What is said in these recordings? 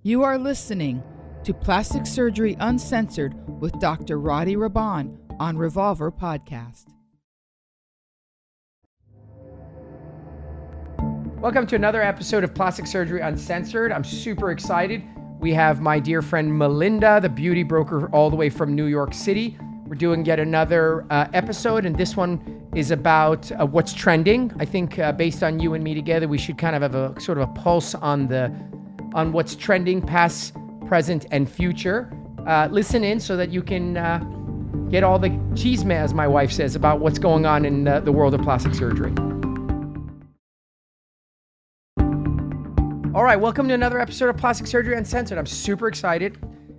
You are listening to Plastic Surgery Uncensored with Dr. Radi Raban on Revolver Podcast. Welcome to another episode of Plastic Surgery Uncensored. I'm super excited. We have my dear friend Melinda, the beauty broker all the way from New York City. We're doing yet another episode, and this one is about what's trending. I think based on you and me together, we should kind of have a sort of a pulse on what's trending, past, present, and future. Listen in so that you can get all the chisme, as my wife says, about what's going on in the world of plastic surgery. All right, welcome to another episode of Plastic Surgery Uncensored. I'm super excited.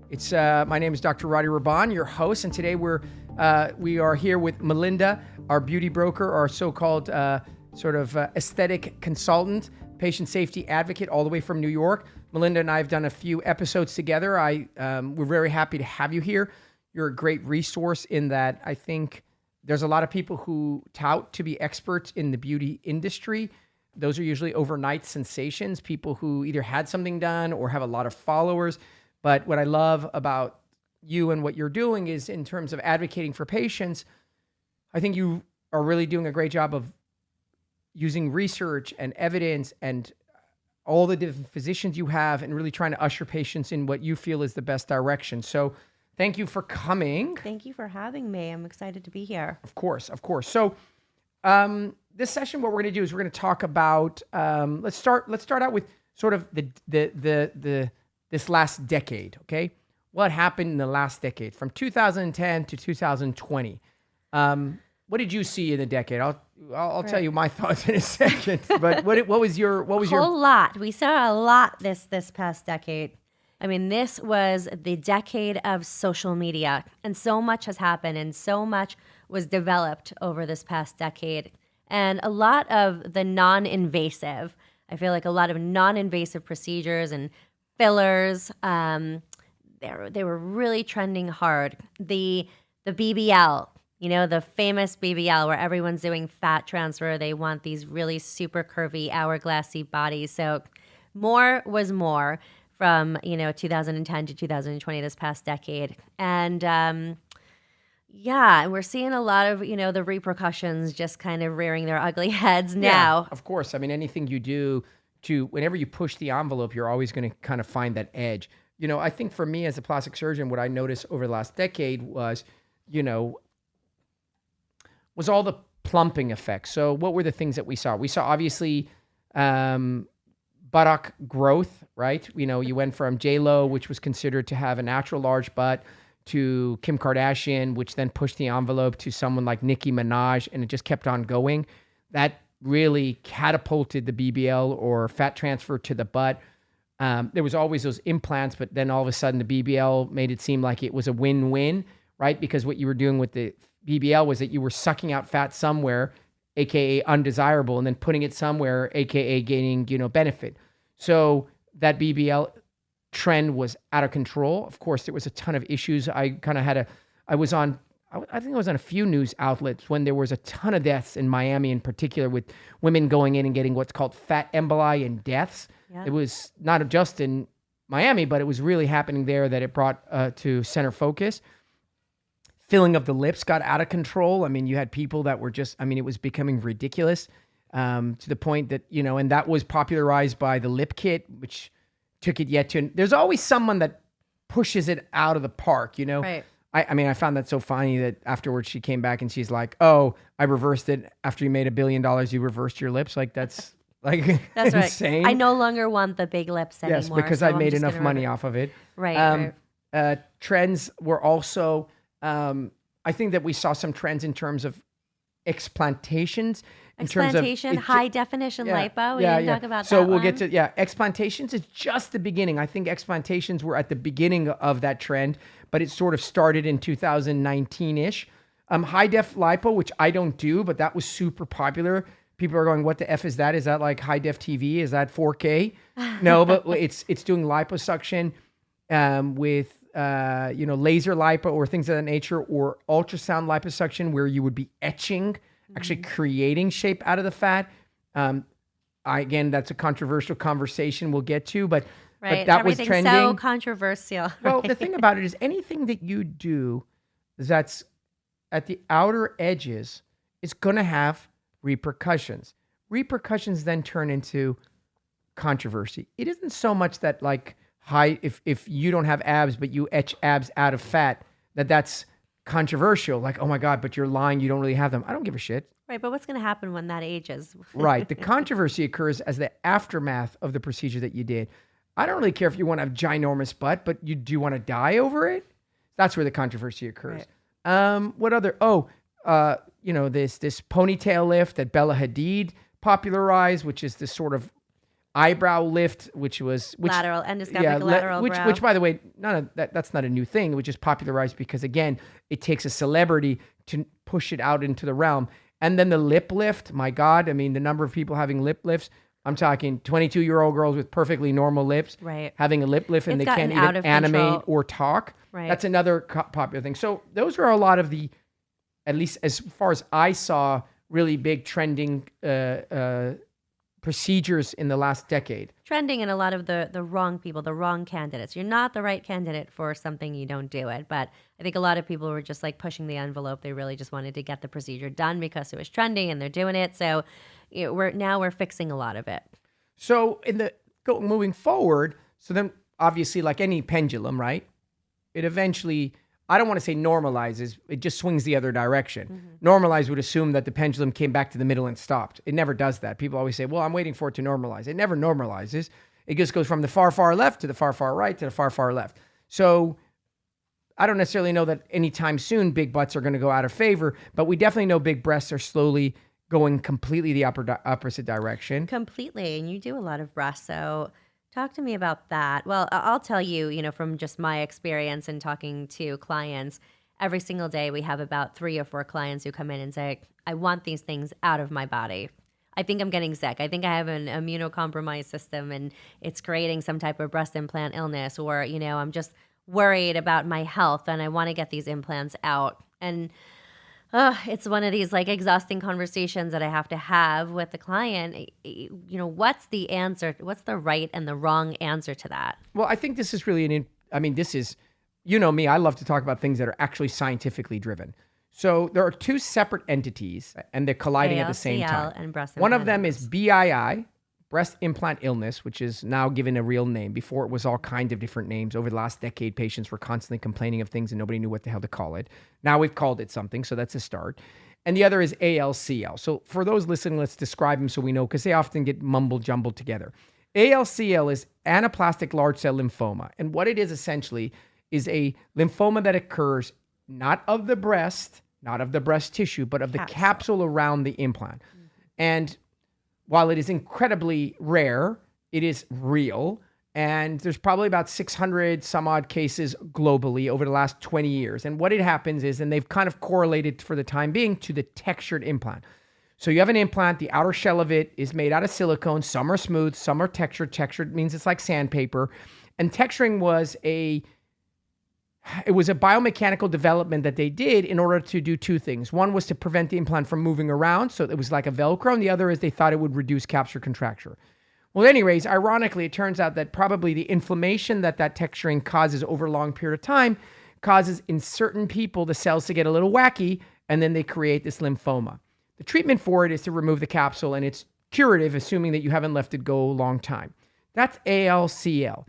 It's my name is Dr. Radi Raban, your host, and today we are here with Melinda, our beauty broker, our so-called aesthetic consultant, patient safety advocate, all the way from New York. Melinda and I have done a few episodes together. We're very happy to have you here. You're a great resource in that I think there's a lot of people who tout to be experts in the beauty industry. Those are usually overnight sensations, people who either had something done or have a lot of followers. But what I love about you and what you're doing is in terms of advocating for patients, I think you are really doing a great job of using research and evidence and all the different physicians you have and really trying to usher patients in what you feel is the best direction. So thank you for coming. Thank you for having me. I'm excited to be here. Of course. So this session, what we're going to do is we're going to talk about, let's start out with sort of this last decade, okay? What happened in the last decade from 2010 to 2020? What did you see in the decade? I'll tell you my thoughts in a second. But what was your whole lot? We saw a lot this past decade. I mean, this was the decade of social media, and so much has happened, and so much was developed over this past decade, and a lot of the non-invasive. I feel like a lot of non-invasive procedures and fillers. They were really trending hard. The BBL. You know, the famous BBL where everyone's doing fat transfer. They want these really super curvy, hourglassy bodies. So more was more from, 2010 to 2020, this past decade. And we're seeing a lot of, the repercussions just kind of rearing their ugly heads now. Yeah, of course. I mean, anything you do whenever you push the envelope, you're always going to kind of find that edge. I think for me as a plastic surgeon, what I noticed over the last decade was all the plumping effects. So what were the things that we saw? We saw obviously buttock growth, right? You went from J-Lo, which was considered to have a natural large butt, to Kim Kardashian, which then pushed the envelope to someone like Nicki Minaj, and it just kept on going. That really catapulted the BBL or fat transfer to the butt. There was always those implants, but then all of a sudden the BBL made it seem like it was a win-win, right? Because what you were doing with the BBL was that you were sucking out fat somewhere, aka undesirable, and then putting it somewhere, aka gaining, benefit. So that BBL trend was out of control. Of course, there was a ton of issues. I think I was on a few news outlets when there was a ton of deaths in Miami in particular, with women going in and getting what's called fat emboli and deaths. Yeah. It was not just in Miami, but it was really happening there that it brought to center focus. Filling of the lips got out of control. I mean, you had people that were it was becoming ridiculous to the point that, and that was popularized by the lip kit, which took it yet to, there's always someone that pushes it out of the park, Right. I found that so funny that afterwards she came back and she's like, oh, I reversed it. After you made $1 billion, you reversed your lips. Like, that's like that's insane. Right. I no longer want the big lips anymore. Yes, because I made enough money off of it. Right. Trends were also, I think that we saw some trends in terms of explantations. Explantation, high definition lipo. We didn't talk about that. So we'll get to, explantations is just the beginning. I think explantations were at the beginning of that trend, but it sort of started in 2019-ish. High def lipo, which I don't do, but that was super popular. People are going, what the F is that? Is that like high def TV? Is that 4K? No, but it's doing liposuction with laser lipo or things of that nature, or ultrasound liposuction where you would be etching, actually creating shape out of the fat. Again, that's a controversial conversation we'll get to, but Right. that was Everything's so trending. controversial. Well, right? the thing about it is anything that you do that's at the outer edges is going to have repercussions. Repercussions then turn into controversy. It isn't so much that like if you don't have abs but you etch abs out of fat, that's controversial. Like, oh my God, but you're lying, you don't really have them. I don't give a shit. Right, but what's going to happen when that ages? Right. The controversy occurs as the aftermath of the procedure that you did. I don't really care if you want to have ginormous butt, but do you want to die over it? That's where the controversy occurs. Right. What other? This ponytail lift that Bella Hadid popularized, which is this sort of eyebrow lift, which Lateral endoscopic lateral brow. Which, by the way, that's not a new thing. It was just popularized because again, it takes a celebrity to push it out into the realm. And then the lip lift. My God, I mean, the number of people having lip lifts. I'm talking 22-year-old girls with perfectly normal lips right. having a lip lift and It's they can't gotten out even of animate control. or talk. Right. That's another popular thing. So those are a lot of the, at least as far as I saw, really big trending procedures in the last decade. Trending in a lot of the wrong people, the wrong candidates. You're not the right candidate for something, you don't do it. But I think a lot of people were just like pushing the envelope. They really just wanted to get the procedure done because it was trending and they're doing it. So we're fixing a lot of it. So moving forward, so then obviously like any pendulum, right? It eventually, I don't want to say normalizes, it just swings the other direction. Mm-hmm. Normalize would assume that the pendulum came back to the middle and stopped. It never does that. People always say, well, I'm waiting for it to normalize. It never normalizes. It just goes from the far, far left to the far, far right to the far, far left. So I don't necessarily know that anytime soon big butts are going to go out of favor, but we definitely know big breasts are slowly going completely the opposite direction. Completely. And you do a lot of breasts. So talk to me about that. Well, I'll tell you, from just my experience and talking to clients, every single day we have about 3 or 4 clients who come in and say, I want these things out of my body. I think I'm getting sick. I think I have an immunocompromised system and it's creating some type of breast implant illness, or, I'm just worried about my health and I want to get these implants out. And it's one of these like exhausting conversations that I have to have with the client. What's the answer? What's the right and the wrong answer to that? Well, I think this is really this is, me, I love to talk about things that are actually scientifically driven. So there are 2 separate entities and they're colliding at the same time. And breast One of implant them is BII, breast implant illness, which is now given a real name. Before it was all kinds of different names. Over the last decade, patients were constantly complaining of things and nobody knew what the hell to call it. Now we've called it something, so that's a start. And the other is ALCL. So for those listening, let's describe them so we know, because they often get mumbled jumbled together. ALCL is anaplastic large cell lymphoma. And what it is essentially is a lymphoma that occurs not of the breast tissue, but of the capsule around the implant. Mm-hmm. And while it is incredibly rare, it is real. And there's probably about 600 some odd cases globally over the last 20 years. And what it happens is, and they've kind of correlated for the time being to the textured implant. So you have an implant, the outer shell of it is made out of silicone. Some are smooth, some are textured. Textured means it's like sandpaper. And texturing was a biomechanical development that they did in order to do 2 things. One was to prevent the implant from moving around, so it was like a Velcro, and the other is they thought it would reduce capsular contracture. Well, anyways, ironically, it turns out that probably the inflammation that texturing causes over a long period of time causes in certain people the cells to get a little wacky, and then they create this lymphoma. The treatment for it is to remove the capsule, and it's curative, assuming that you haven't left it go a long time. That's ALCL.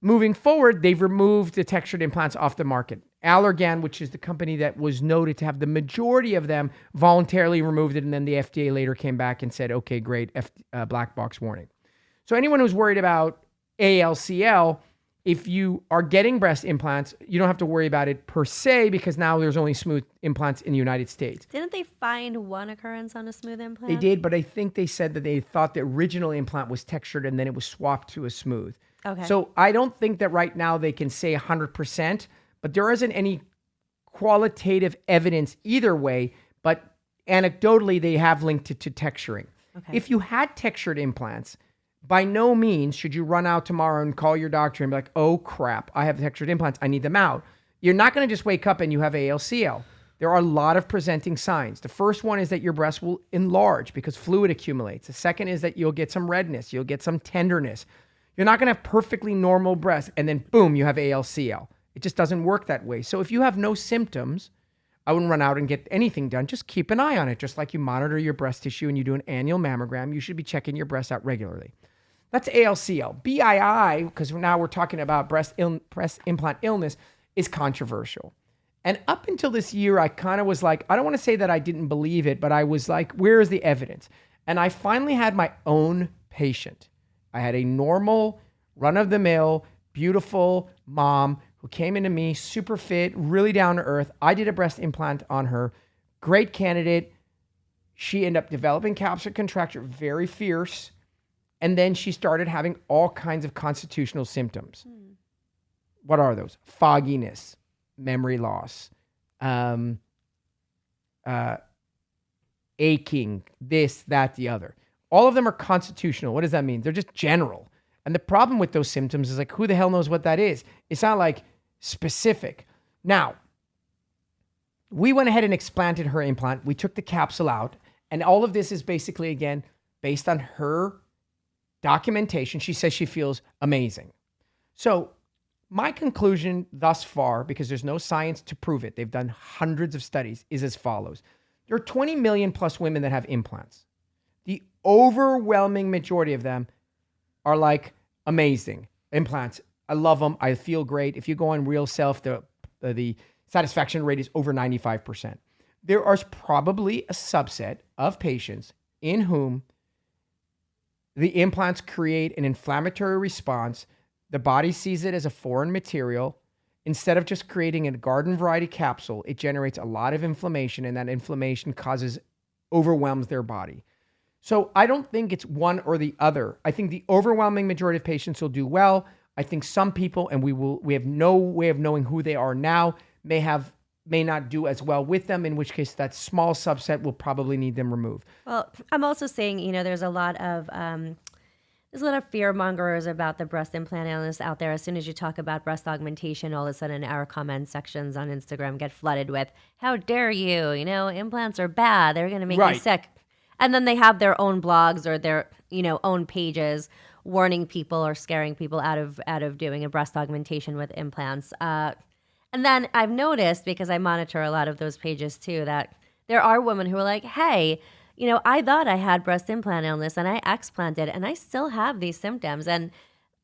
Moving forward, they've removed the textured implants off the market. Allergan, which is the company that was noted to have the majority of them, voluntarily removed it, and then the FDA later came back and said, okay, great, black box warning. So anyone who's worried about ALCL, if you are getting breast implants, you don't have to worry about it per se, because now there's only smooth implants in the United States. Didn't they find one occurrence on a smooth implant? They did, but I think they said that they thought the original implant was textured and then it was swapped to a smooth. Okay. So I don't think that right now they can say 100%, but there isn't any qualitative evidence either way, but anecdotally they have linked it to texturing. Okay. If you had textured implants, by no means should you run out tomorrow and call your doctor and be like, oh crap, I have textured implants, I need them out. You're not going to just wake up and you have ALCL. There are a lot of presenting signs. The first one is that your breast will enlarge because fluid accumulates. The second is that you'll get some redness, you'll get some tenderness. You're not going to have perfectly normal breasts and then boom, you have ALCL. It just doesn't work that way. So if you have no symptoms, I wouldn't run out and get anything done. Just keep an eye on it. Just like you monitor your breast tissue and you do an annual mammogram, you should be checking your breasts out regularly. That's ALCL. BII, because now we're talking about breast implant illness, is controversial. And up until this year, I kind of was like, I don't want to say that I didn't believe it, but I was like, where is the evidence? And I finally had my own patient. I had a normal, run-of-the-mill, beautiful mom who came into me, super fit, really down to earth. I did a breast implant on her. Great candidate. She ended up developing capsular contracture, very fierce. And then she started having all kinds of constitutional symptoms. What are those? Fogginess, memory loss, aching, this, that, the other. All of them are constitutional. What does that mean? They're just general. And the problem with those symptoms is like, who the hell knows what that is? It's not like specific. Now, we went ahead and explanted her implant. We took the capsule out. And all of this is basically, again, based on her documentation. She says she feels amazing. So my conclusion thus far, because there's no science to prove it, they've done hundreds of studies, is as follows. There are 20 million plus women that have implants. The overwhelming majority of them are like amazing implants. I love them. I feel great. If you go on Real Self, the satisfaction rate is over 95%. There are probably a subset of patients in whom the implants create an inflammatory response. The body sees it as a foreign material. Instead of just creating a garden variety capsule, it generates a lot of inflammation, and that inflammation overwhelms their body. So I don't think it's one or the other. I think the overwhelming majority of patients will do well. I think some people, and we have no way of knowing who they are now, may not do as well with them, in which case that small subset will probably need them removed. Well, I'm also saying, there's a lot of fear mongers about the breast implant illness out there. As soon as you talk about breast augmentation, all of a sudden our comment sections on Instagram get flooded with, how dare you, implants are bad. They're going to make you sick. And then they have their own blogs or their, own pages warning people or scaring people out of doing a breast augmentation with implants. And then I've noticed, because I monitor a lot of those pages too, that there are women who are like, hey, I thought I had breast implant illness and I explanted and I still have these symptoms. And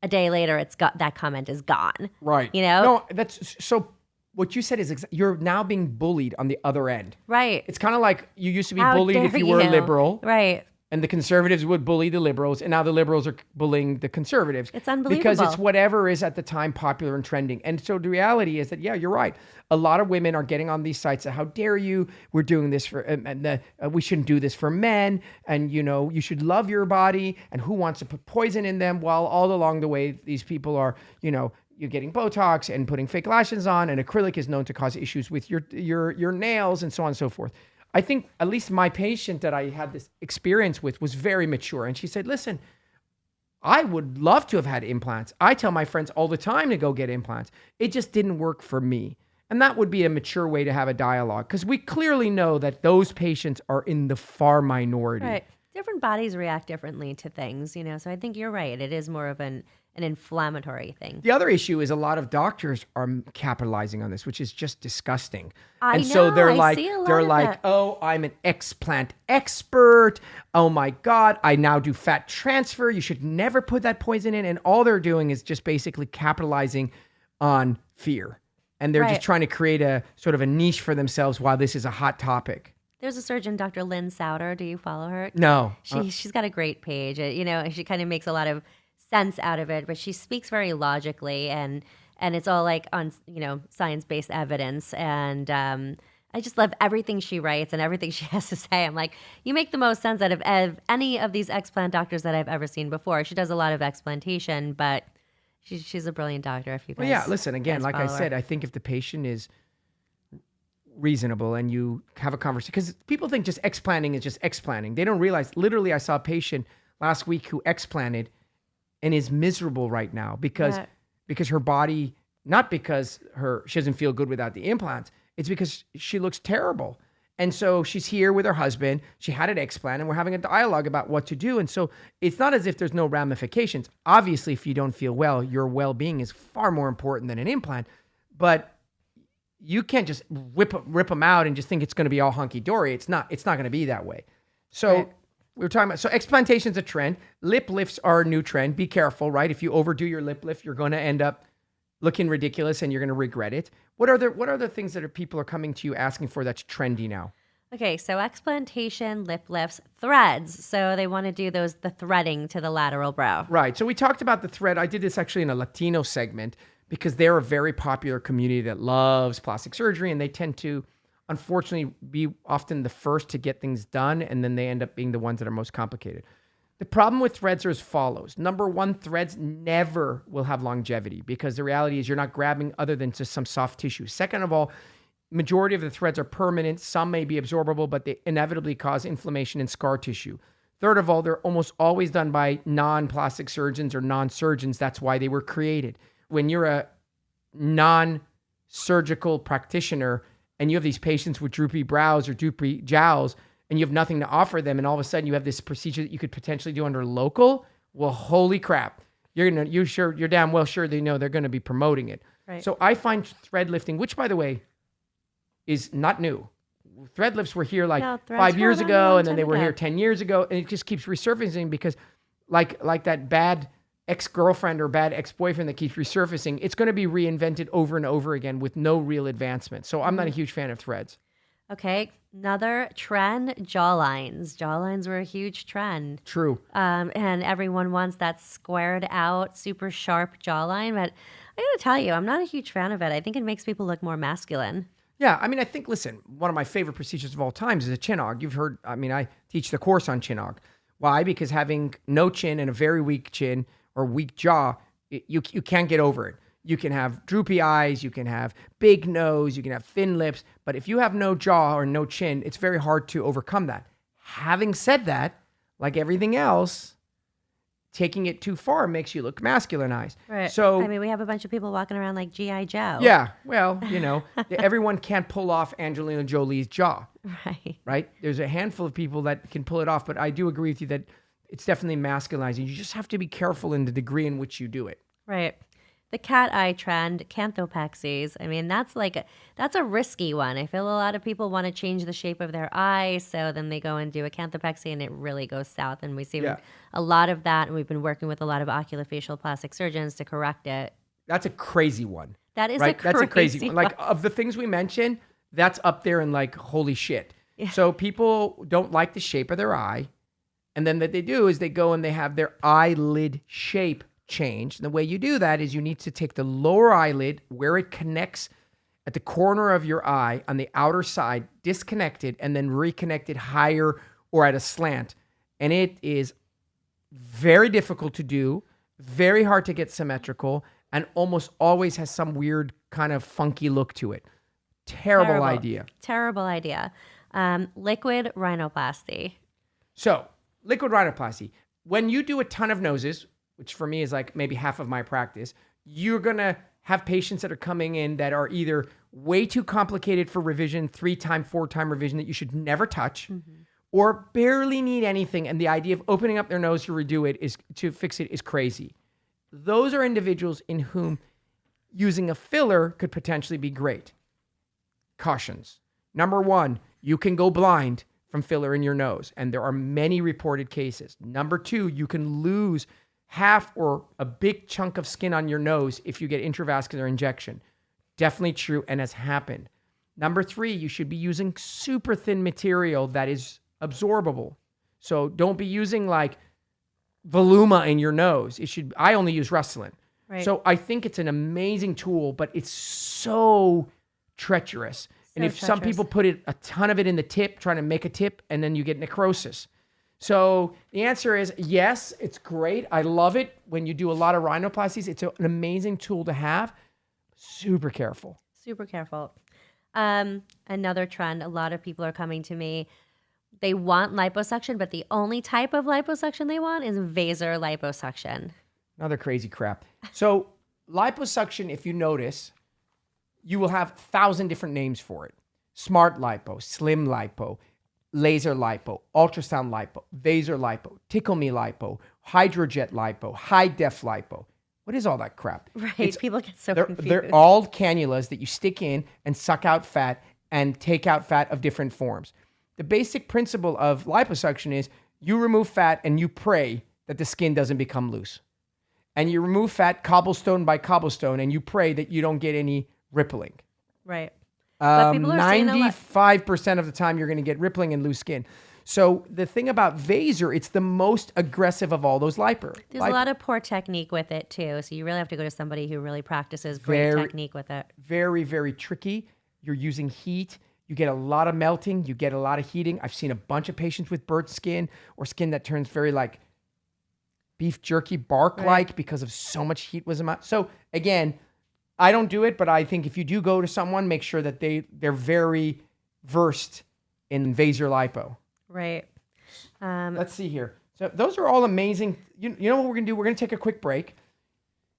a day later, that comment is gone. Right. No, that's so. What you said is you're now being bullied on the other end. Right. It's kind of like you used to be bullied if you were a liberal. Right. And the conservatives would bully the liberals, and now the liberals are bullying the conservatives. It's unbelievable. Because it's whatever is at the time popular and trending. And so the reality is that, yeah, you're right. A lot of women are getting on these sites that, how dare you? We're doing this for, we shouldn't do this for men. And, you should love your body. And who wants to put poison in them? While all along the way, these people are, you're getting Botox and putting fake lashes on, and acrylic is known to cause issues with your nails and so on and so forth. I think at least my patient that I had this experience with was very mature. And she said, listen, I would love to have had implants. I tell my friends all the time to go get implants. It just didn't work for me. And that would be a mature way to have a dialogue, because we clearly know that those patients are in the far minority. Right. Different bodies react differently to things, so I think you're right. It is more of an inflammatory thing. The other issue is a lot of doctors are capitalizing on this, which is just disgusting. I know, so they're I like, see a lot of that. oh, I'm an explant expert. Oh my God, I now do fat transfer. You should never put that poison in. And all they're doing is just basically capitalizing on fear. And they're just trying to create a sort of a niche for themselves while this is a hot topic. There's a surgeon, Dr. Lynn Souter. Do you follow her? No. She's got a great page. She kind of makes a lot of sense out of it, but she speaks very logically, and it's all like on science-based evidence. And I just love everything she writes and everything she has to say. I'm like, you make the most sense out of any of these explant doctors that I've ever seen before. She does a lot of explantation, but she's a brilliant doctor. If you guys, well, yeah. Listen, again, like I said, I think if the patient is reasonable and you have a conversation, because people think just explanting is just explanting. They don't realize, literally, I saw a patient last week who explanted and is miserable right now because her body, not because she doesn't feel good without the implants, it's because she looks terrible. And so she's here with her husband. She had an explant, and we're having a dialogue about what to do. And so it's not as if there's no ramifications. Obviously, if you don't feel well, your well-being is far more important than an implant. But you can't just rip them out and just think it's going to be all hunky-dory. It's not going to be that way. So Right. we were talking about, so explantation's a trend. Lip lifts are a new trend. Be careful, right? If you overdo your lip lift, you're going to end up looking ridiculous and you're going to regret it. What are the things that people are coming to you asking for that's trendy now? Okay, so explantation, lip lifts, threads. So they want to do the threading to the lateral brow. Right. So we talked about the thread. I did this actually in a Latino segment because they're a very popular community that loves plastic surgery, and they tend to, unfortunately, be often the first to get things done, and then they end up being the ones that are most complicated. The problem with threads are as follows. Number one, threads never will have longevity because the reality is you're not grabbing other than just some soft tissue. Second of all, majority of the threads are permanent. Some may be absorbable, but they inevitably cause inflammation and scar tissue. Third of all, they're almost always done by non-plastic surgeons or non-surgeons. That's why they were created. When you're a non-surgical practitioner and you have these patients with droopy brows or droopy jowls, and you have nothing to offer them, and all of a sudden you have this procedure that you could potentially do under local, well, holy crap. You're damn well sure they know they're going to be promoting it. Right. So I find thread lifting, which by the way, is not new. Thread lifts were here like No, threads 5 were years around a ago, long and then time they were ago. here 10 years ago, and it just keeps resurfacing because like that bad ex-girlfriend or bad ex-boyfriend that keeps resurfacing, it's going to be reinvented over and over again with no real advancement. So I'm not a huge fan of threads. Okay, another trend, jawlines. Jawlines were a huge trend. True. And everyone wants that squared out, super sharp jawline. But I gotta tell you, I'm not a huge fan of it. I think it makes people look more masculine. Yeah, I mean, I think, listen, one of my favorite procedures of all times is a chin aug. You've heard, I mean, I teach the course on chin aug. Why? Because having no chin and a very weak chin or weak jaw, you can't get over it. You can have droopy eyes, you can have big nose, you can have thin lips, but if you have no jaw or no chin, it's very hard to overcome that. Having said that, like everything else, taking it too far makes you look masculinized. Right. So, I mean, we have a bunch of people walking around like G.I. Joe. yeah, well, everyone can't pull off Angelina Jolie's jaw, Right. right? There's a handful of people that can pull it off, but I do agree with you that it's definitely masculinizing. You just have to be careful in the degree in which you do it. Right. The cat eye trend, canthopexes. I mean, that's a risky one. I feel a lot of people want to change the shape of their eye, so then they go and do a canthopexy, and it really goes south. And we see Yeah. a lot of that, and we've been working with a lot of oculofacial plastic surgeons to correct it. That's a crazy one. That is right? That's a crazy crazy one. Like, of the things we mentioned, that's up there in like, holy shit. Yeah. So people don't like the shape of their eye. And then what they do is they go and they have their eyelid shape changed. And the way you do that is you need to take the lower eyelid where it connects at the corner of your eye on the outer side, disconnect it, and then reconnect it higher or at a slant. And it is very difficult to do, very hard to get symmetrical, and almost always has some weird kind of funky look to it. Terrible idea. Terrible idea. Liquid rhinoplasty. So, liquid rhinoplasty. When you do a ton of noses, which for me is like maybe half of my practice, you're going to have patients that are coming in that are either way too complicated for revision, 3-time, 4-time revision that you should never touch, or barely need anything. And the idea of opening up their nose to redo it to fix it is crazy. Those are individuals in whom using a filler could potentially be great. Cautions. Number one, you can go blind from filler in your nose, and there are many reported cases. Number two, you can lose half or a big chunk of skin on your nose if you get intravascular injection. Definitely true and has happened. Number three, you should be using super thin material that is absorbable. So don't be using like Voluma in your nose. I only use Restylane. Right. So I think it's an amazing tool, but it's so treacherous. And if some treacherous. people put a ton of it in the tip, trying to make a tip, and then you get necrosis. So the answer is yes, it's great. I love it when you do a lot of rhinoplasties. It's an amazing tool to have. Super careful. Super careful. Another trend, a lot of people are coming to me. They want liposuction, but the only type of liposuction they want is Vaser liposuction. Another crazy crap. So liposuction, if you notice, you will have 1,000 different names for it. smart lipo, slim lipo, laser lipo, ultrasound lipo, Vaser lipo, tickle me lipo, hydrojet lipo, high def lipo. What is all that crap? Right. People get so confused. They're all cannulas that you stick in and suck out fat and take out fat of different forms. The basic principle of liposuction is you remove fat and you pray that the skin doesn't become loose. And you remove fat cobblestone by cobblestone and you pray that you don't get any rippling. Right. But people are saying a lot. 95% of the time you're going to get rippling and loose skin. So the thing about Vaser, it's the most aggressive of all those lipo. There's a lot of poor technique with it too. So you really have to go to somebody who really practices great technique with it. Very, very tricky. You're using heat. You get a lot of melting. You get a lot of heating. I've seen a bunch of patients with burnt skin or skin that turns very like beef jerky bark-like because of so much heat was out. So again, I don't do it, but I think if you do go to someone, make sure that they're very versed in Vaser lipo. Right. Let's see here. So those are all amazing. You know what we're going to do? We're going to take a quick break.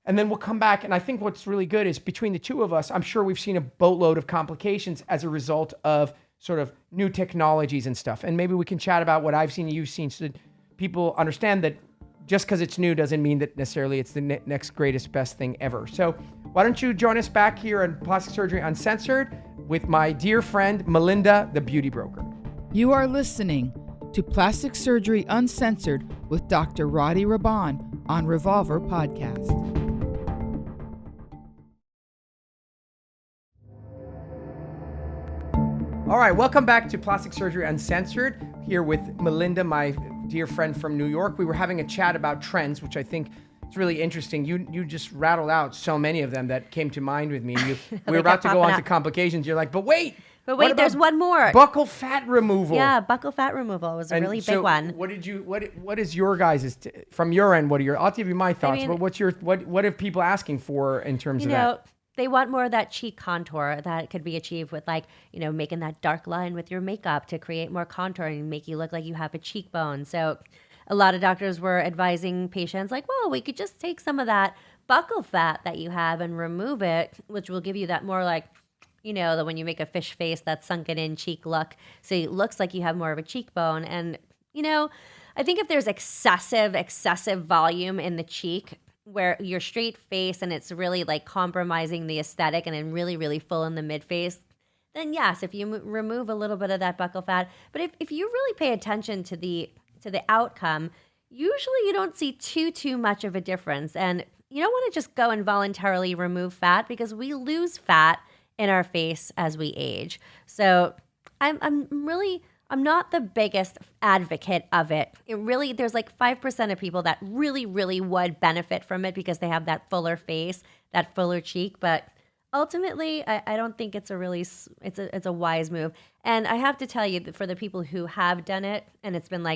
And then we'll come back. And I think what's really good is between the two of us, I'm sure we've seen a boatload of complications as a result of sort of new technologies and stuff. And maybe we can chat about what I've seen and you've seen so that people understand that just because it's new doesn't mean that necessarily it's the next greatest, best thing ever. So why don't you join us back here on Plastic Surgery Uncensored with my dear friend, Melinda, the beauty broker. You are listening to Plastic Surgery Uncensored with Dr. Radi Raban on Revolver Podcast. All right, welcome back to Plastic Surgery Uncensored, here with Melinda, my dear friend from New York. We were having a chat about trends, which I think is really interesting. You just rattled out so many of them that came to mind with me. We were about to go on to complications. You're like, but wait, there's one more. Buccal fat removal. Yeah, buccal fat removal was a really big one. What is your guys' from your end? I'll give you my thoughts, but what are people asking for in terms of that? They want more of that cheek contour that could be achieved with making that dark line with your makeup to create more contour and make you look like you have a cheekbone. So a lot of doctors were advising patients well, we could just take some of that buccal fat that you have and remove it, which will give you that more that when you make a fish face, that sunken in cheek look. So it looks like you have more of a cheekbone. And, I think if there's excessive volume in the cheek, where your straight face and it's really compromising the aesthetic and then really, really full in the mid face, then yes, if you remove a little bit of that buccal fat. But if you really pay attention to the outcome, usually you don't see too much of a difference. And you don't want to just go and voluntarily remove fat because we lose fat in our face as we age. So I'm not the biggest advocate of it. There's 5% of people that really, really would benefit from it because they have that fuller face, that fuller cheek. But ultimately, I don't think it's a wise move. And I have to tell you that for the people who have done it, and it's been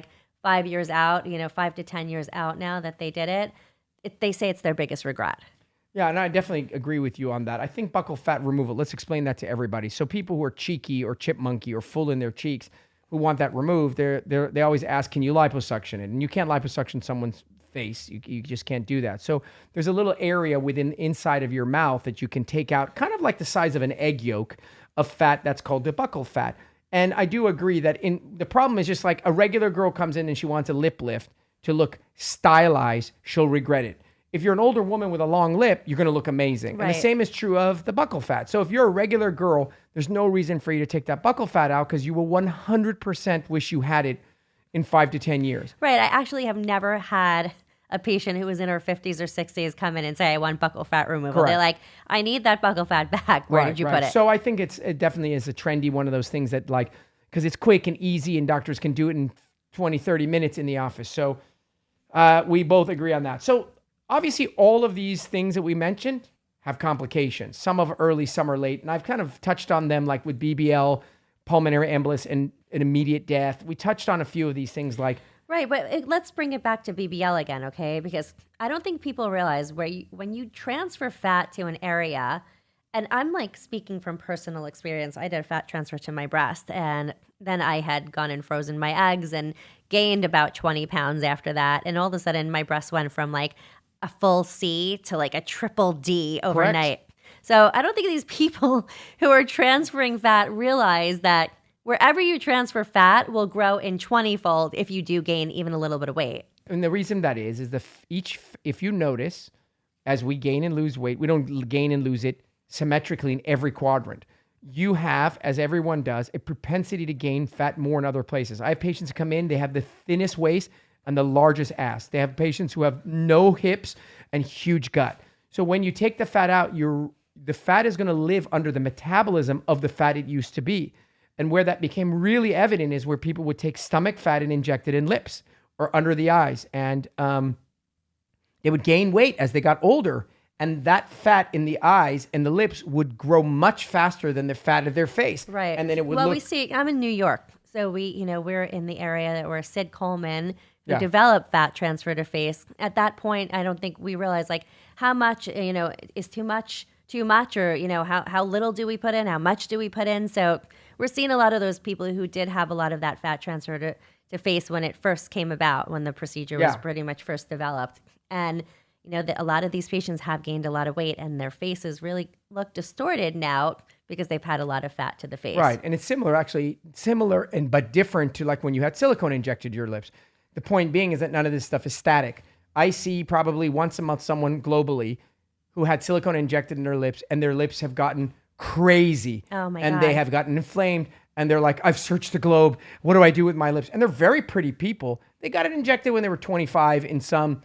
5 years out, 5 to 10 years out now that they did it, they say it's their biggest regret. Yeah, and I definitely agree with you on that. I think buccal fat removal, let's explain that to everybody. So people who are cheeky or chipmunky or full in their cheeks, who want that removed, they always ask, can you liposuction it? And you can't liposuction someone's face. You just can't do that. So there's a little area inside of your mouth that you can take out, kind of like the size of an egg yolk of fat that's called the buccal fat. And I do agree that the problem is just a regular girl comes in and she wants a lip lift to look stylized, she'll regret it. If you're an older woman with a long lip, you're going to look amazing. Right. And the same is true of the buccal fat. So if you're a regular girl, there's no reason for you to take that buccal fat out because you will 100% wish you had it in 5 to 10 years. Right. I actually have never had a patient who was in her 50s or 60s come in and say, I want buccal fat removal. Correct. They're like, I need that buccal fat back. Where did you put it? So I think it definitely is a trendy one of those things that because it's quick and easy and doctors can do it in 20, 30 minutes in the office. So we both agree on that. So obviously, all of these things that we mentioned have complications. Some are early, some are late. And I've kind of touched on them with BBL, pulmonary embolus, and an immediate death. We touched on a few of these things Right, but let's bring it back to BBL again, okay? Because I don't think people realize when you transfer fat to an area, and I'm speaking from personal experience, I did a fat transfer to my breast, and then I had gone and frozen my eggs and gained about 20 pounds after that. And all of a sudden, my breast went from a full C to a triple D overnight. Correct. So I don't think these people who are transferring fat realize that wherever you transfer fat will grow in 20-fold if you do gain even a little bit of weight. And the reason that is if you notice, as we gain and lose weight, we don't gain and lose it symmetrically in every quadrant. You have, as everyone does, a propensity to gain fat more in other places. I have patients come in, they have the thinnest waist and the largest ass. They have patients who have no hips and huge gut. So when you take the fat out, the fat is going to live under the metabolism of the fat it used to be. And where that became really evident is where people would take stomach fat and inject it in lips or under the eyes. And they would gain weight as they got older. And that fat in the eyes and the lips would grow much faster than the fat of their face. Right. And then it would we see, I'm in New York. So we're in the area that where Sid Coleman, who developed fat transfer to face. At that point, I don't think we realized like how much, is too much, or, how little do we put in? How much do we put in? So we're seeing a lot of those people who did have a lot of that fat transfer to face when it first came about, when the procedure was pretty much first developed. And, a lot of these patients have gained a lot of weight and their faces really look distorted now because they've had a lot of fat to the face. Right. And it's similar but different to like when you had silicone injected to your lips. The point being is that none of this stuff is static. I see probably once a month someone globally who had silicone injected in their lips and their lips have gotten crazy. Oh my God. God. They have gotten inflamed and they're like, I've searched the globe. What do I do with my lips? And they're very pretty people. They got it injected when they were 25 in some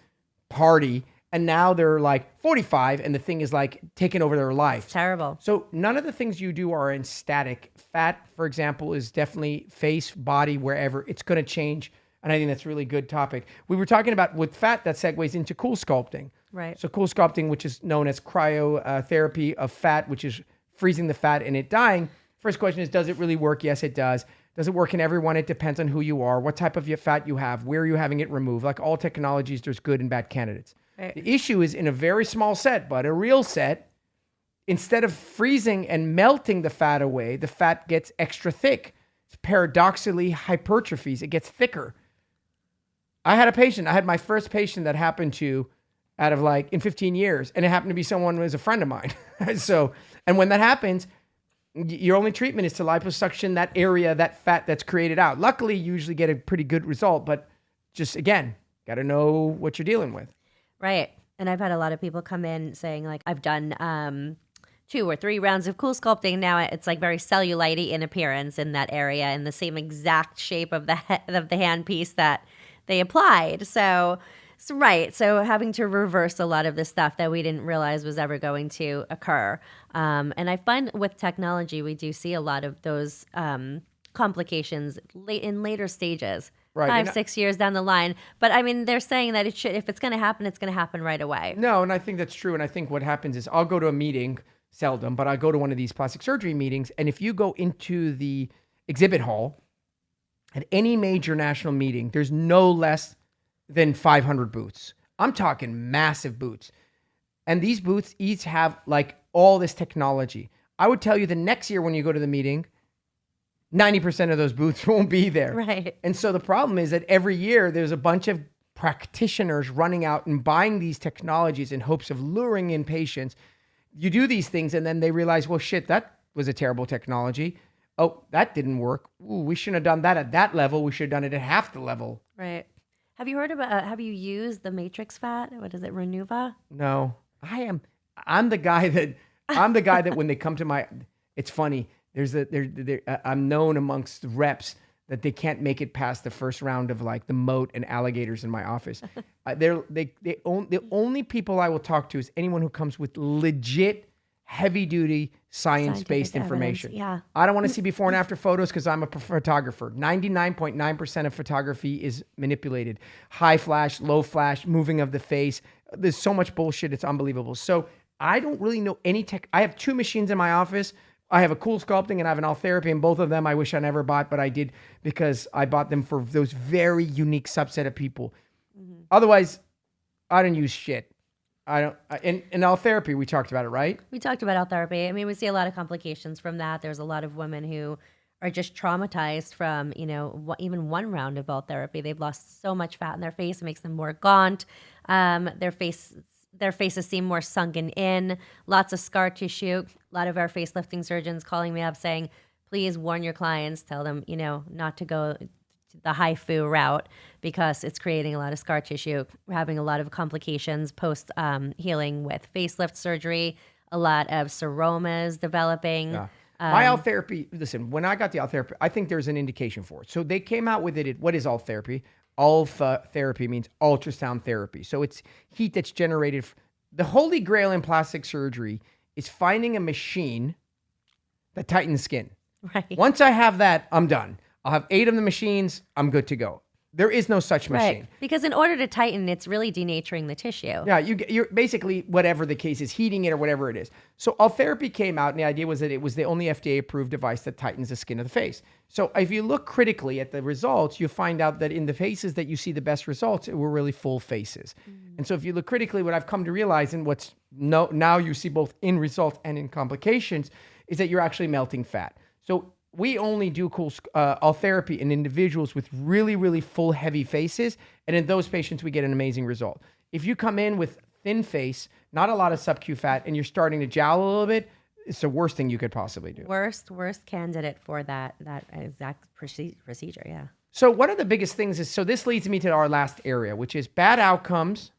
party. And now they're like 45 and the thing is like taking over their life. It's terrible. So none of the things you do are in static. Fat, for example, is definitely face, body, wherever. It's going to change. And I think that's a really good topic. We were talking about with fat that segues into cool sculpting. Right. So cool sculpting, which is known as cryotherapy of fat, which is freezing the fat and it dying. First question is, does it really work? Yes, it does. Does it work in everyone? It depends on who you are, what type of fat you have, where are you having it removed. Like all technologies, there's good and bad candidates. Right. The issue is in a very small set, but a real set, instead of freezing and melting the fat away, the fat gets extra thick. It's paradoxically hypertrophies. It gets thicker. I had my first patient that happened to out of like in 15 years, and it happened to be someone who was a friend of mine. And when that happens, your only treatment is to liposuction that area, that fat that's created out. Luckily, you usually get a pretty good result, but just again, got to know what you're dealing with. Right. And I've had a lot of people come in saying like, I've done 2 or 3 rounds of cool sculpting. Now it's like very cellulite in appearance in that area in the same exact shape of the handpiece that they applied. So right. So having to reverse a lot of the stuff that we didn't realize was ever going to occur. And I find with technology, we do see a lot of those complications in later stages. Right. 5-6 years down the line. But I mean, they're saying that if it's going to happen, it's going to happen right away. No, and I think that's true. And I think what happens is I'll go to a meeting, seldom, but I go to one of these plastic surgery meetings. And if you go into the exhibit hall at any major national meeting, there's no less than 500 booths. I'm talking massive booths. And these booths each have like all this technology. I would tell you the next year when you go to the meeting, 90% of those booths won't be there. Right. And so the problem is that every year there's a bunch of practitioners running out and buying these technologies in hopes of luring in patients. You do these things and then they realize, well, shit, that was a terrible technology. Oh, that didn't work. Ooh, we shouldn't have done that at that level. We should have done it at half the level. Right. Have you heard about, have you used the matrix fat? What is it, Renuva? No, I'm the guy that when they come to it's funny. I'm known amongst reps that they can't make it past the first round of like the moat and alligators in my office. The only people I will talk to is anyone who comes with legit heavy duty science-based information. Yeah. I don't want to see before and after photos because I'm a photographer. 99.9% of photography is manipulated. High flash, low flash, moving of the face. There's so much bullshit. It's unbelievable. So I don't really know any tech. I have 2 machines in my office. I have a cool sculpting and I have an Altherapy, and both of them I wish I never bought, but I did because I bought them for those very unique subset of people. Mm-hmm. Otherwise, I don't use shit. I don't. In Altherapy, we talked about it, right? We talked about Altherapy. I mean, we see a lot of complications from that. There's a lot of women who are just traumatized from, even 1 round of Altherapy. They've lost so much fat in their face. It makes them more gaunt. Their face their faces seem more sunken in, lots of scar tissue. A lot of our facelifting surgeons calling me up saying, please warn your clients, tell them, not to go the HIFU route because it's creating a lot of scar tissue. We're having a lot of complications post healing with facelift surgery, a lot of seromas developing. Yeah. My alt therapy, listen, when I got the alt therapy, I think there's an indication for it. So they came out with it. What is alt therapy? Alpha therapy means ultrasound therapy. So it's heat that's generated. The holy grail in plastic surgery is finding a machine that tightens skin. Right. Once I have that, I'm done. I'll have 8 of the machines. I'm good to go. There is no such machine. Right. Because in order to tighten, it's really denaturing the tissue. Yeah, you're basically, whatever the case is, heating it or whatever it is. So alt therapy came out, and the idea was that it was the only FDA-approved device that tightens the skin of the face. So if you look critically at the results, you find out that in the faces that you see the best results, it were really full faces. And so if you look critically, what I've come to realize, and now you see both in results and in complications, is that you're actually melting fat. So we only do alt therapy in individuals with really, really full, heavy faces. And in those patients, we get an amazing result. If you come in with thin face, not a lot of sub-Q fat, and you're starting to jowl a little bit, it's the worst thing you could possibly do. Worst candidate for that exact procedure, yeah. So one of the biggest things is, so this leads me to our last area, which is bad outcomes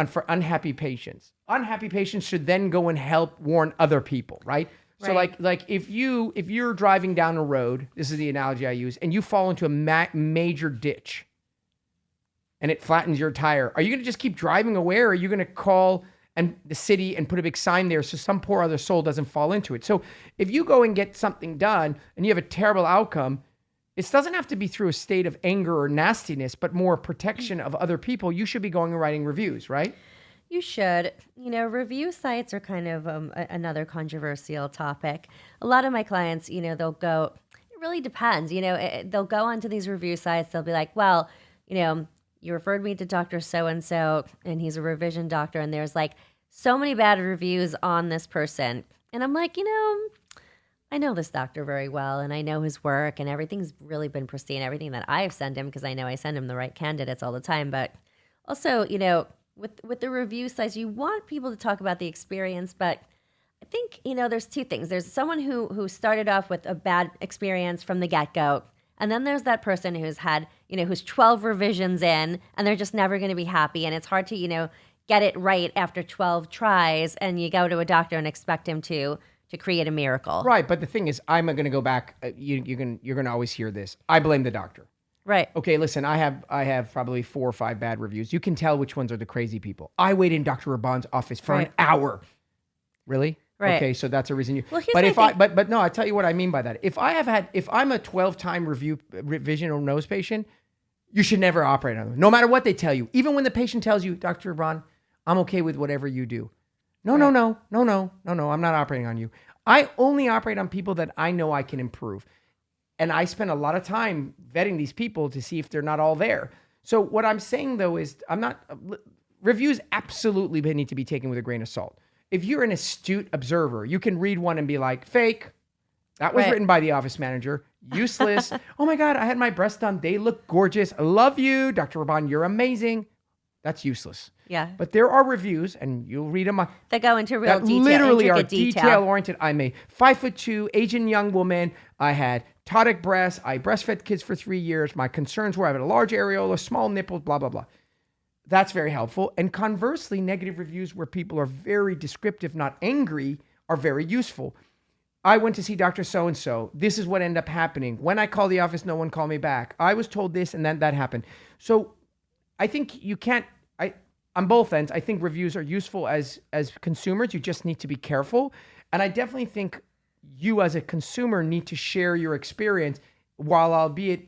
for unhappy patients. Unhappy patients should then go and help warn other people, right? So like if you're driving down a road, this is the analogy I use, and you fall into a major ditch and it flattens your tire, are you going to just keep driving away, or are you going to call the city and put a big sign there so some poor other soul doesn't fall into it? So if you go and get something done and you have a terrible outcome, it doesn't have to be through a state of anger or nastiness, but more protection of other people. You should be going and writing reviews, right? You should. Review sites are kind of another controversial topic. A lot of my clients, they'll go, it really depends. They'll go onto these review sites. They'll be like, well, you referred me to Dr. So-and-so, and he's a revision doctor, and there's like so many bad reviews on this person. And I'm like, I know this doctor very well, and I know his work, and everything's really been pristine, everything that I've sent him, because I know I send him the right candidates all the time. But also, with the review sites, you want people to talk about the experience, but I think, there's two things. There's someone who started off with a bad experience from the get-go, and then there's that person who's had, who's 12 revisions in, and they're just never going to be happy, and it's hard to, get it right after 12 tries, and you go to a doctor and expect him to create a miracle. Right, but the thing is, I'm going to go back. You're going to always hear this. I blame the doctor. Right. Okay, listen, I have probably 4 or 5 bad reviews. You can tell which ones are the crazy people. I waited in Dr. Raban's office for an hour. Really? Right. Okay, so that's a reason you. Well, but no, I tell you what I mean by that. If I'm a 12-time revision or nose patient, you should never operate on them, no matter what they tell you. Even when the patient tells you, Dr. Raban, I'm okay with whatever you do. No, I'm not operating on you. I only operate on people that I know I can improve. And I spend a lot of time vetting these people to see if they're not all there. So what I'm saying, though, is reviews absolutely need to be taken with a grain of salt. If you're an astute observer, you can read one and be like, fake. That was written by the office manager. Useless. Oh my God, I had my breasts done. They look gorgeous. I love you. Dr. Raban, you're amazing. That's useless. Yeah. But there are reviews, and you'll read them. That go into real detail. Literally are detail-oriented. I'm a 5'2" Asian young woman. I had ptotic breasts. I breastfed kids for 3 years. My concerns were I had a large areola, small nipples, blah, blah, blah. That's very helpful. And conversely, negative reviews where people are very descriptive, not angry, are very useful. I went to see Dr. So-and-so. This is what ended up happening. When I called the office, no one called me back. I was told this, and then that happened. So I think you can't, on both ends, I think reviews are useful as consumers. You just need to be careful. And I definitely think you as a consumer need to share your experience, while albeit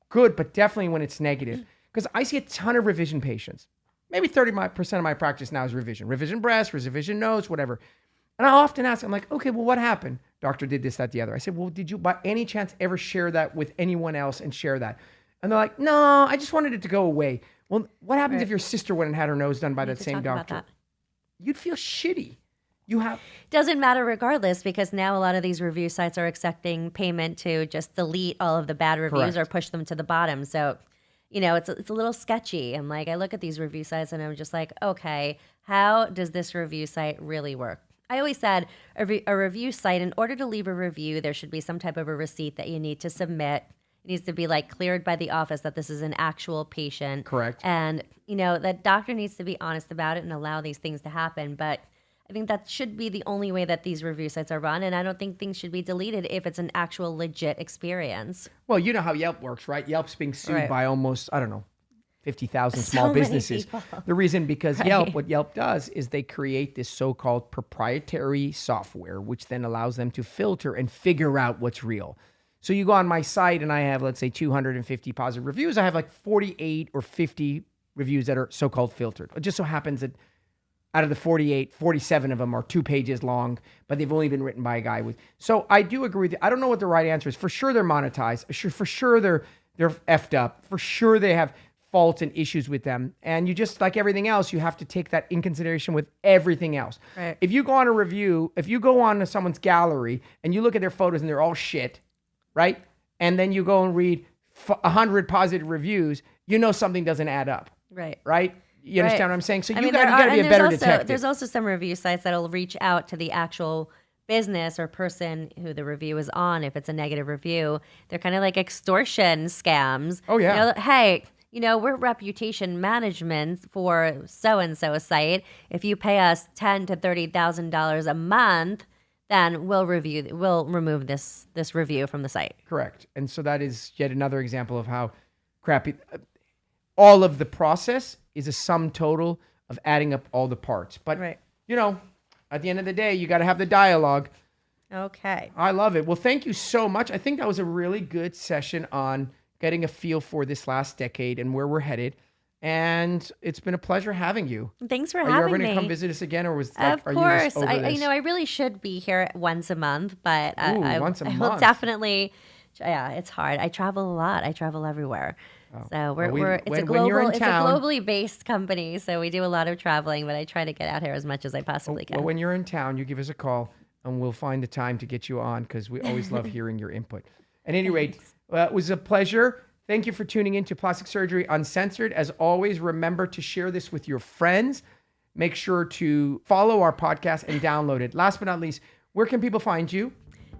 good, but definitely when it's negative. Because I see a ton of revision patients. Maybe 30% of my practice now is revision. Revision breast, revision nose, whatever. And I often ask, I'm like, okay, well, what happened? Doctor did this, that, the other. I said, well, did you by any chance ever share that with anyone else and share that? And they're like, no, I just wanted it to go away. Well, what happens if your sister went and had her nose done by that same doctor? You'd feel shitty. Doesn't matter regardless, because now a lot of these review sites are accepting payment to just delete all of the bad reviews or push them to the bottom. So it's a little sketchy. And like, I look at these review sites and I'm just like, okay, how does this review site really work? I always said a review site, in order to leave a review, there should be some type of a receipt that you need to submit. It needs to be like cleared by the office that this is an actual patient. Correct. And, that doctor needs to be honest about it and allow these things to happen. But I think that should be the only way that these review sites are run. And I don't think things should be deleted if it's an actual legit experience. Well, you know how Yelp works, right? Yelp's being sued by almost, 50,000 So small many businesses. people. The reason because what Yelp does is they create this so-called proprietary software, which then allows them to filter and figure out what's real. So you go on my site and I have, let's say, 250 positive reviews. I have like 48 or 50 reviews that are so-called filtered. It just so happens that out of the 48, 47 of them are 2 pages long, but they've only been written by a guy with. So I do agree with you. I don't know what the right answer is. For sure they're monetized. For sure they're effed up. For sure they have faults and issues with them. And you just, like everything else, you have to take that in consideration with everything else. Right. If you go on a review, if you go on to someone's gallery and you look at their photos and they're all shit, right? And then you go and read 100 positive reviews, something doesn't add up. Right. Right? You understand what I'm saying? So you there got to be a better also, detective. There's also some review sites that'll reach out to the actual business or person who the review is on. If it's a negative review, they're kind of like extortion scams. Oh, yeah. Hey, we're reputation management for so-and-so site. If you pay us $10,000 to $30,000 a month, then we'll remove this review from the site. Correct. And so that is yet another example of how crappy. All of the process is a sum total of adding up all the parts. But, at the end of the day, you got to have the dialogue. Okay. I love it. Well, thank you so much. I think that was a really good session on getting a feel for this last decade and where we're headed. And it's been a pleasure having you. Thanks for having me. Are you ever going to come visit us again, or was of are course? You just over this? I really should be here once a month, but once a I will month. Definitely. Yeah, it's hard. I travel a lot. I travel everywhere. Oh. So it's when you're in town, a globally based company, so we do a lot of traveling, but I try to get out here as much as I possibly can. Well, when you're in town, you give us a call and we'll find the time to get you on, because we always love hearing your input. At any rate, it was a pleasure. Thank you for tuning in to Plastic Surgery Uncensored. As always, remember to share this with your friends. Make sure to follow our podcast and download it. Last but not least, where can people find you?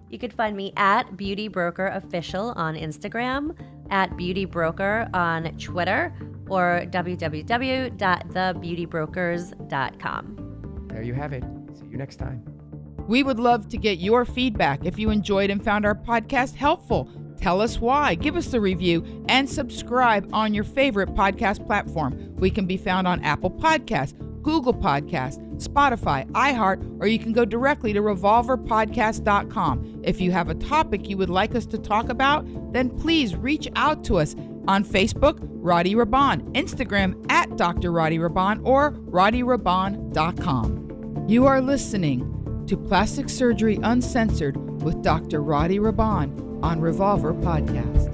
You could find me at Beauty Broker Official on Instagram, at Beauty Broker on Twitter, or www.thebeautybrokers.com. There you have it. See you next time. We would love to get your feedback. If you enjoyed and found our podcast helpful, tell us why. Give us a review and subscribe on your favorite podcast platform. We can be found on Apple Podcasts, Google Podcasts, Spotify, iHeart, or you can go directly to revolverpodcast.com. If you have a topic you would like us to talk about, then please reach out to us on Facebook, Roddy Raban, Instagram at Dr. Roddy Raban, or RoddyRaban.com. You are listening to Plastic Surgery Uncensored with Dr. Roddy Raban on Revolver Podcast.